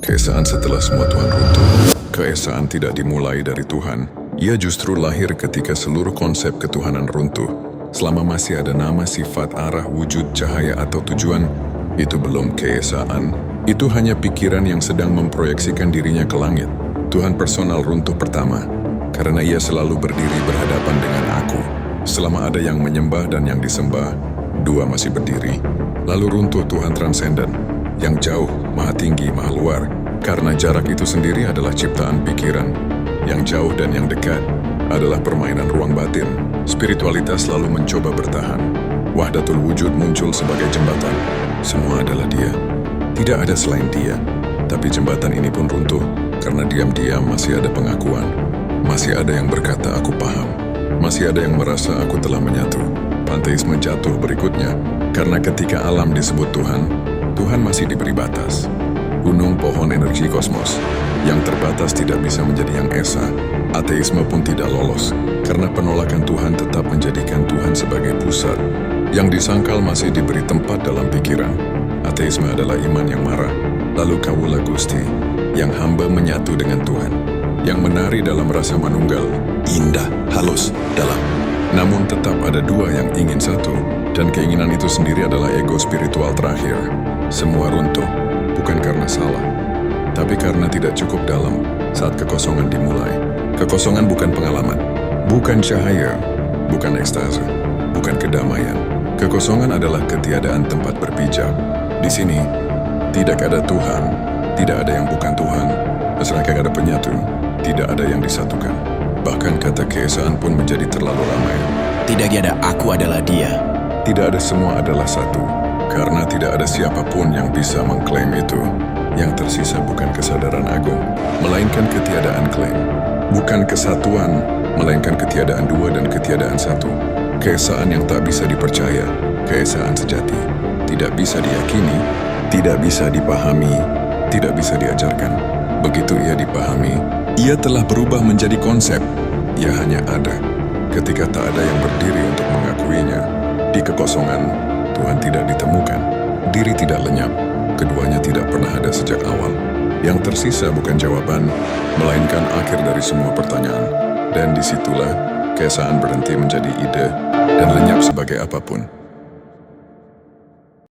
Keesaan setelah semua Tuhan runtuh. Keesaan tidak dimulai dari Tuhan. Ia justru lahir ketika seluruh konsep ketuhanan runtuh. Selama masih ada nama, sifat, arah, wujud, cahaya, atau tujuan, itu belum keesaan. Itu hanya pikiran yang sedang memproyeksikan dirinya ke langit. Tuhan personal runtuh pertama, karena ia selalu berdiri berhadapan dengan aku. Selama ada yang menyembah dan yang disembah, dua masih berdiri. Lalu runtuh Tuhan transenden, yang jauh, maha tinggi, maha luar. Karena jarak itu sendiri adalah ciptaan pikiran. Yang jauh dan yang dekat adalah permainan ruang batin. Spiritualitas selalu mencoba bertahan. Wahdatul wujud muncul sebagai jembatan. Semua adalah dia. Tidak ada selain dia. Tapi jembatan ini pun runtuh karena diam-diam masih ada pengakuan. Masih ada yang berkata aku paham. Masih ada yang merasa aku telah menyatu. Panteisme jatuh berikutnya karena ketika alam disebut Tuhan, Tuhan masih diberi batas. Gunung, pohon, energi kosmos. Yang terbatas tidak bisa menjadi yang esa. Ateisme pun tidak lolos, karena penolakan Tuhan tetap menjadikan Tuhan sebagai pusat. Yang disangkal masih diberi tempat dalam pikiran. Ateisme adalah iman yang marah. Lalu kawula Gusti, yang hamba menyatu dengan Tuhan. Yang menari dalam rasa manunggal, indah, halus, dalam. Namun tetap ada dua yang ingin satu, dan keinginan itu sendiri adalah ego spiritual terakhir. Semua runtuh, bukan karena salah, tapi karena tidak cukup dalam saat kekosongan dimulai. Kekosongan bukan pengalaman, bukan cahaya, bukan ekstase, bukan kedamaian. Kekosongan adalah ketiadaan tempat berpijak. Di sini, tidak ada Tuhan, tidak ada yang bukan Tuhan, sedangkan ada penyatu, tidak ada yang disatukan. Bahkan kata keesaan pun menjadi terlalu ramai. Tidak ada aku adalah dia. Tidak ada semua adalah satu. Karena tidak ada siapapun yang bisa mengklaim itu. Yang tersisa bukan kesadaran agung, melainkan ketiadaan klaim. Bukan kesatuan, melainkan ketiadaan dua dan ketiadaan satu. Keesaan yang tak bisa dipercaya, keesaan sejati. Tidak bisa diyakini, tidak bisa dipahami, tidak bisa diajarkan. Begitu ia dipahami, ia telah berubah menjadi konsep. Ia hanya ada. Ketika tak ada yang berdiri untuk mengakuinya, di kekosongan, Tuhan tidak ditemukan. Diri tidak lenyap. Keduanya tidak pernah ada sejak awal. Yang tersisa bukan jawaban, melainkan akhir dari semua pertanyaan. Dan disitulah keesaan berhenti menjadi ide dan lenyap sebagai apapun.